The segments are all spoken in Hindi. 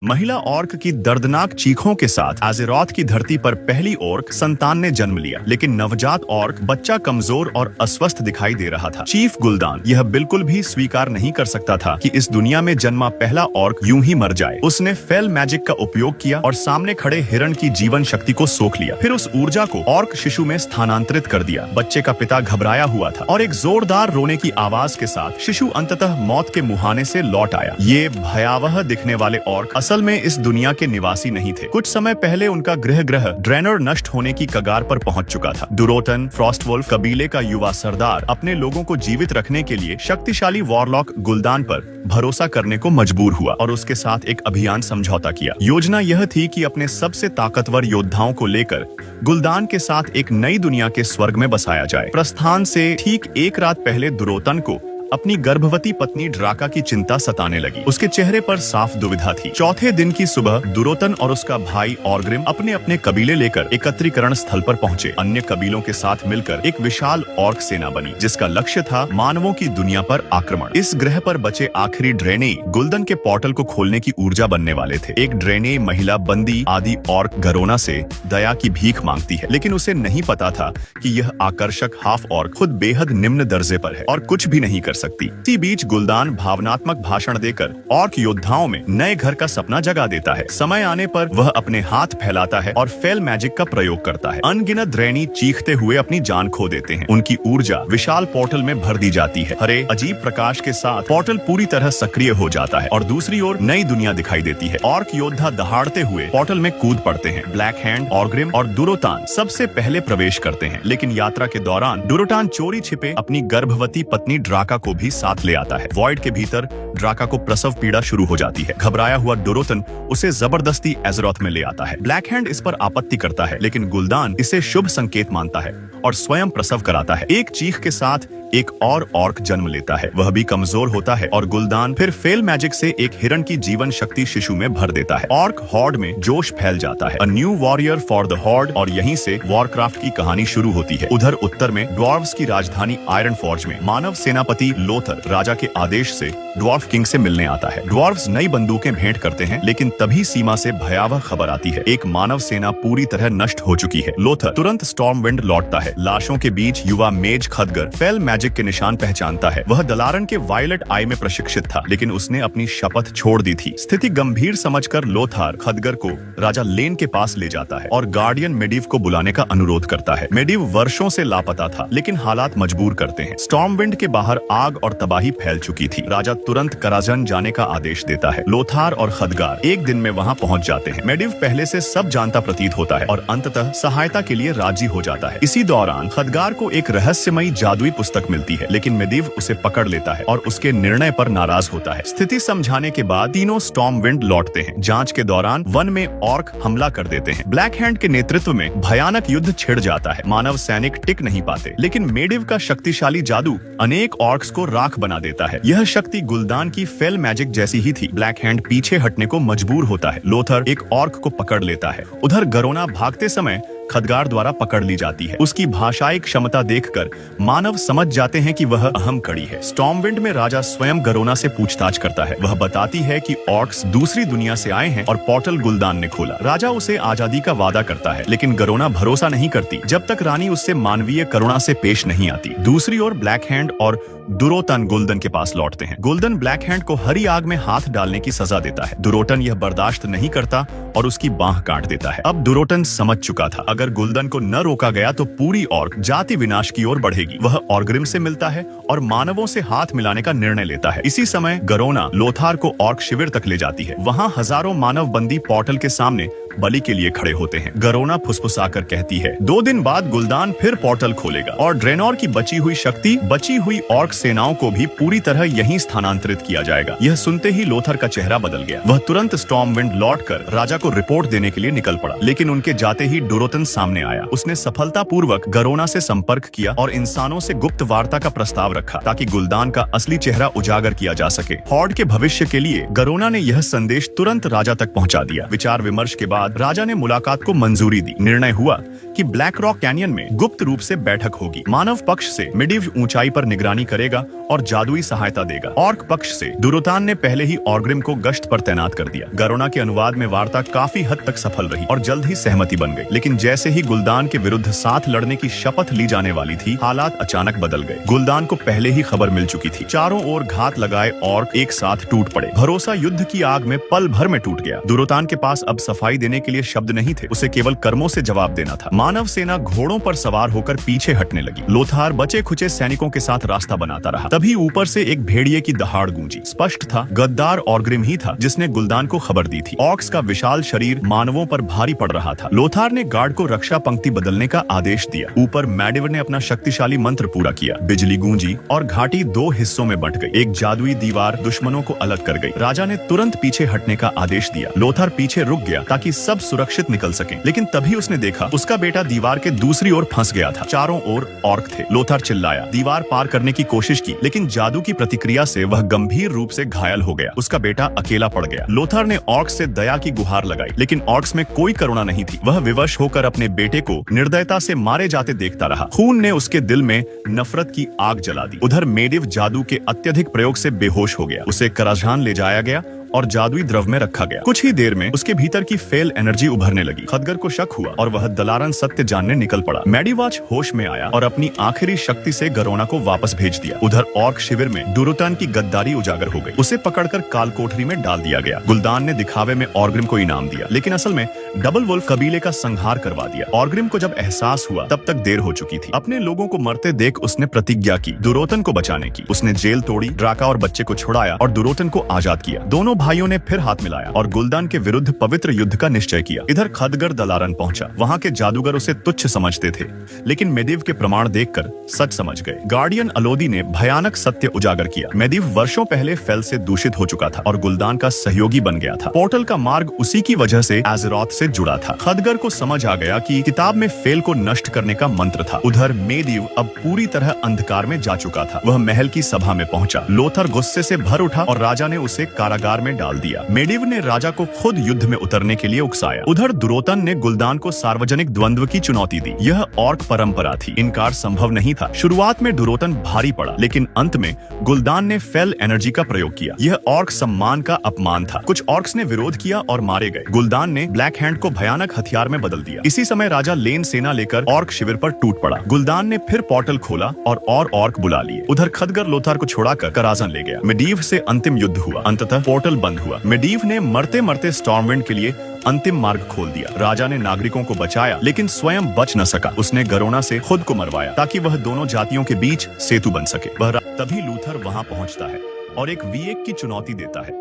महिला ऑर्क की दर्दनाक चीखों के साथ आज़ेरोथ की धरती पर पहली ऑर्क संतान ने जन्म लिया, लेकिन नवजात ऑर्क बच्चा कमजोर और अस्वस्थ दिखाई दे रहा था। चीफ गुल्दान यह बिल्कुल भी स्वीकार नहीं कर सकता था कि इस दुनिया में जन्मा पहला ऑर्क यूं ही मर जाए। उसने फेल मैजिक का उपयोग किया और सामने खड़े हिरण की जीवन शक्ति को सोख लिया। फिर उस ऊर्जा को ऑर्क शिशु में स्थानांतरित कर दिया। बच्चे का पिता घबराया हुआ था और एक जोरदार रोने की आवाज के साथ शिशु अंततः मौत के मुहाने से लौट आया। ये भयावह दिखने वाले ऑर्क असल में इस दुनिया के निवासी नहीं थे। कुछ समय पहले उनका ग्रह ड्रेनर नष्ट होने की कगार पर पहुंच चुका था। दुरोटन फ्रॉस्टवुल्फ कबीले का युवा सरदार अपने लोगों को जीवित रखने के लिए शक्तिशाली वॉरलॉक गुल्दान पर भरोसा करने को मजबूर हुआ और उसके साथ एक अभियान समझौता किया। योजना यह थी कि अपने सबसे ताकतवर योद्धाओं को लेकर गुल्दान के साथ एक नई दुनिया के स्वर्ग में बसाया जाए। प्रस्थान से ठीक एक रात पहले दुरोतन को अपनी गर्भवती पत्नी ड्राका की चिंता सताने लगी। उसके चेहरे पर साफ दुविधा थी। चौथे दिन की सुबह दुरोतन और उसका भाई ऑर्ग्रिम अपने अपने कबीले लेकर एकत्रीकरण स्थल पर पहुंचे। अन्य कबीलों के साथ मिलकर एक विशाल ऑर्क सेना बनी, जिसका लक्ष्य था मानवों की दुनिया पर आक्रमण। इस ग्रह पर बचे आखिरी ड्रेने गुल्दन के पोर्टल को खोलने की ऊर्जा बनने वाले थे। एक ड्रेने महिला बंदी आदि ऑर्क गरोना से दया की भीख मांगती है, लेकिन उसे नहीं पता था कि यह आकर्षक हाफ ऑर्क खुद बेहद निम्न दर्जे पर है और कुछ भी नहीं कर सकती। इसी बीच गुल्दान भावनात्मक भाषण देकर ऑर्क योद्धाओं में नए घर का सपना जगा देता है। समय आने पर वह अपने हाथ फैलाता है और फेल मैजिक का प्रयोग करता है। अनगिनत ड्रेनी चीखते हुए अपनी जान खो देते हैं। उनकी ऊर्जा विशाल पोर्टल में भर दी जाती है। हरे अजीब प्रकाश के साथ पोर्टल पूरी तरह सक्रिय हो जाता है और दूसरी ओर नई दुनिया दिखाई देती है। ऑर्क योद्धा दहाड़ते हुए पोर्टल में कूद पड़ते हैं। ब्लैक हैंड, ऑर्ग्रिम और दुरोटान सबसे पहले प्रवेश करते हैं, लेकिन यात्रा के दौरान दुरोटान चोरी छिपे अपनी गर्भवती पत्नी ड्राका को भी साथ ले आता है। वॉइड के भीतर ड्राका को प्रसव पीड़ा शुरू हो जाती है। घबराया हुआ दुरोतन उसे जबरदस्ती एज़रोथ में ले आता है। ब्लैक हैंड इस पर आपत्ति करता है, लेकिन गुल्दान इसे शुभ संकेत मानता है और स्वयं प्रसव कराता है। एक चीख के साथ एक और ऑर्क जन्म लेता है। वह भी कमजोर होता है और गुल्दान फिर फेल मैजिक से एक हिरण की जीवन शक्ति शिशु में भर देता है। ऑर्क हॉर्ड में जोश फैल जाता है। A new warrior for the horde, और यहीं से वॉरक्राफ्ट की कहानी शुरू होती है। उधर उत्तर में ड्वार्व्स की राजधानी आयरन फॉर्ज में मानव सेनापति लोथर राजा के आदेश से ड्वार्फ किंग से मिलने आता है। ड्वार्व्स नई बंदूकें भेंट करते हैं, लेकिन तभी सीमा से भयावह खबर आती है। एक मानव सेना पूरी तरह नष्ट हो चुकी है। लोथर तुरंत स्टॉर्मविंड लौटता है। लाशों के बीच युवा मेज खदगर फेल मैजिक के निशान पहचानता है। वह दलारन के वायलेट आई में प्रशिक्षित था, लेकिन उसने अपनी शपथ छोड़ दी थी। स्थिति गंभीर समझकर लोथार खदगर को राजा लेन के पास ले जाता है और गार्डियन मेडिव को बुलाने का अनुरोध करता है। मेडिव वर्षों से लापता था, लेकिन हालात मजबूर करते हैं। स्टॉर्मविंड के बाहर आग और तबाही फैल चुकी थी। राजा तुरंत कराजन जाने का आदेश देता है। लोथार और खदगार एक दिन में वहां पहुंच जाते हैं। मेडिव पहले से सब जानता प्रतीत होता है और अंततः सहायता के लिए राजी हो जाता है। इसी दौरान खदगार को एक रहस्यमयी जादुई पुस्तक मिलती है, लेकिन मेडिव उसे पकड़ लेता है और उसके निर्णय पर नाराज होता है। स्थिति समझाने के बाद तीनों स्टॉर्मविंड लौटते हैं। जांच के दौरान वन में ऑर्क हमला कर देते हैं। ब्लैक हैंड के नेतृत्व में भयानक युद्ध छिड़ जाता है। मानव सैनिक टिक नहीं पाते, लेकिन मेडिव का शक्तिशाली जादू अनेक ऑर्क्स को राख बना देता है। यह शक्ति गुल्दान की फेल मैजिक जैसी ही थी। ब्लैक हैंड पीछे हटने को मजबूर होता है। लोथर एक ऑर्क को पकड़ लेता है। उधर गरोना भागते समय खदगार द्वारा पकड़ ली जाती है। उसकी भाषाई क्षमता देखकर मानव समझ जाते हैं कि वह अहम कड़ी है। स्टॉर्मविंड में राजा स्वयं गरोना से पूछताछ करता है। वह बताती है कि ऑर्क्स दूसरी दुनिया से आए हैं और पोर्टल गुल्दान ने खोला। राजा उसे आजादी का वादा करता है, लेकिन गरोना भरोसा नहीं करती जब तक रानी उससे मानवीय करुणा से पेश नहीं आती। दूसरी ओर ब्लैक हैंड और दुरोटन गुल्दन के पास लौटते हैं। गुल्दन ब्लैक हैंड को हरी आग में हाथ डालने की सजा देता है। दुरोटन यह बर्दाश्त नहीं करता और उसकी बांह काट देता है। अब दुरोटन समझ चुका था, अगर गुल्दन को न रोका गया तो पूरी ऑर्क जाति विनाश की ओर बढ़ेगी। वह ऑर्ग्रिम से मिलता है और मानवों से हाथ मिलाने का निर्णय लेता है। इसी समय गरोना लोथार को ऑर्क शिविर तक ले जाती है। वहां हजारों मानव बंदी पोर्टल के सामने बलि के लिए खड़े होते हैं। गरोना फुसफुसाकर कहती है, 2 दिन बाद गुल्दान फिर पोर्टल खोलेगा और ड्रेनोर की बची हुई शक्ति, बची हुई ऑर्क सेनाओं को भी पूरी तरह यहीं स्थानांतरित किया जाएगा। यह सुनते ही लोथर का चेहरा बदल गया। वह तुरंत स्टॉर्मविंड लौटकर राजा को रिपोर्ट देने के लिए निकल पड़ा, लेकिन उनके जाते ही दुरोतन सामने आया। उसने सफलतापूर्वक गरोना से संपर्क किया और इंसानों से गुप्त वार्ता का प्रस्ताव रखा, ताकि गुल्दान का असली चेहरा उजागर किया जा सके। हॉर्ड के भविष्य के लिए गरोना ने यह संदेश तुरंत राजा तक पहुंचा दिया। विचार विमर्श के बाद बाद राजा ने मुलाकात को मंजूरी दी। निर्णय हुआ कि ब्लैक रॉक कैनियन में गुप्त रूप से बैठक होगी। मानव पक्ष से मेडिव ऊंचाई पर निगरानी करेगा और जादुई सहायता देगा। ऑर्क पक्ष से दुरोतान ने पहले ही ऑर्ग्रिम को गश्त पर तैनात कर दिया। गरोना के अनुवाद में वार्ता काफी हद तक सफल रही और जल्द ही सहमति बन गई। लेकिन जैसे ही गुलदान के विरुद्ध साथ लड़ने की शपथ ली जाने वाली थी, हालात अचानक बदल गए। गुलदान को पहले ही खबर मिल चुकी थी। चारों ओर घात लगाए ऑर्क एक साथ टूट पड़े। भरोसा युद्ध की आग में पल भर में टूट गया। दुरोतान के पास अब सफाई देने के लिए शब्द नहीं थे, उसे केवल कर्मों से जवाब देना था। मानव सेना घोड़ों पर सवार होकर पीछे हटने लगी। लोथार बचे खुचे सैनिकों के साथ रास्ता बनाता रहा। तभी ऊपर से एक भेड़िए की दहाड़ गूंजी। स्पष्ट था गद्दार ऑर्ग्रिम ही था जिसने गुलदान को खबर दी थी। ऑर्क्स का विशाल शरीर मानवों पर भारी पड़ रहा था। लोथार ने गार्ड को रक्षा पंक्ति बदलने का आदेश दिया। ऊपर मैडिवर ने अपना शक्तिशाली मंत्र पूरा किया। बिजली गूंजी और घाटी दो हिस्सों में बंट गई। एक जादुई दीवार दुश्मनों को अलग कर गई। राजा ने तुरंत पीछे हटने का आदेश दिया। लोथार पीछे रुक गया ताकि सब सुरक्षित निकल सकें। लेकिन तभी उसने देखा उसका बेटा दीवार के दूसरी ओर फंस गया था। चारों ओर ऑर्क थे। लोथार चिल्लाया, दीवार पार करने की कोशिश की, लेकिन जादू की प्रतिक्रिया से वह गंभीर रूप से घायल हो गया। उसका बेटा अकेला पड़ गया। लोथार ने ऑर्क्स से दया की गुहार लगाई, लेकिन ऑर्क्स में कोई करुणा नहीं थी। वह विवश होकर अपने बेटे को निर्दयता से मारे जाते देखता रहा। खून ने उसके दिल में नफरत की आग जला दी। उधर मेडिव जादू के अत्यधिक प्रयोग से बेहोश हो गया। उसे कराजान ले जाया गया और जादुई द्रव में रखा गया। कुछ ही देर में उसके भीतर की फेल एनर्जी उभरने लगी। खदगर को शक हुआ और वह दलारन सत्य जानने निकल पड़ा। मेडिवाच होश में आया और अपनी आखिरी शक्ति से गरोना को वापस भेज दिया। उधर ऑर्क शिविर में दुरोतान की गद्दारी उजागर हो गई। उसे पकड़कर काल कोठरी में डाल दिया गया। गुलदान ने दिखावे में ऑर्ग्रिम को इनाम दिया, लेकिन असल में डबल वुल्फ कबीले का संहार करवा दिया। ऑर्ग्रिम को जब एहसास हुआ तब तक देर हो चुकी थी। अपने लोगों को मरते देख उसने प्रतिज्ञा की दुरोतन को बचाने की। उसने जेल तोड़ी, ड्राका और बच्चे को छुड़ाया और दुरोतन को आजाद किया। दोनों भाइयों ने फिर हाथ मिलाया और गुलदान के विरुद्ध पवित्र युद्ध का निश्चय किया। इधर खदगर दलारन पहुंचा। वहां के जादूगर उसे तुच्छ समझते थे, लेकिन मेडिव के प्रमाण देखकर सच समझ गए। गार्डियन अलोदी ने भयानक सत्य उजागर किया। मेडिव वर्षों पहले फेल से दूषित हो चुका था और गुलदान का सहयोगी बन गया था। पोर्टल का मार्ग उसी की वजह से एज़ेरोथ से जुड़ा था। खदगर को समझ आ गया कि किताब में फेल को नष्ट करने का मंत्र था। उधर मेडिव अब पूरी तरह अंधकार में जा चुका था। वह महल की सभा में पहुंचा। लोथर गुस्से से भर उठा और राजा ने उसे कारागार में डाल दिया। मेडिव ने राजा को खुद युद्ध में उतरने के लिए उकसाया। उधर दुरोतन ने गुलदान को सार्वजनिक द्वंद्व की चुनौती दी। यह ऑर्क परंपरा थी, इनकार संभव नहीं था। शुरुआत में दुरोतन भारी पड़ा, लेकिन अंत में गुलदान ने फेल एनर्जी का प्रयोग किया। यह ऑर्क सम्मान का अपमान था। कुछ ऑर्क्स ने विरोध किया और मारे गए। गुलदान ने ब्लैक हैंड को भयानक हथियार में बदल दिया। इसी समय राजा लेन सेना लेकर ऑर्क शिविर पर टूट पड़ा। गुलदान ने फिर पोर्टल खोला और ऑर्क बुला लिए। उधर खदगर लोथार को छोड़ाकर कराजन ले गया। मेडिव से अंतिम युद्ध हुआ। अंततः पोर्टल बंद हुआ। मेडिव ने मरते मरते स्टॉर्मविंड के लिए अंतिम मार्ग खोल दिया। राजा ने नागरिकों को बचाया, लेकिन स्वयं बच न सका। उसने गरोना से खुद को मरवाया ताकि वह दोनों जातियों के बीच सेतु बन सके। तभी लूथर वहां पहुंचता है और एक विवेक की चुनौती देता है।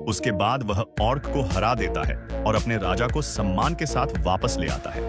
उसके बाद वह ऑर्क को हरा देता है और अपने राजा को सम्मान के साथ वापस ले आता है।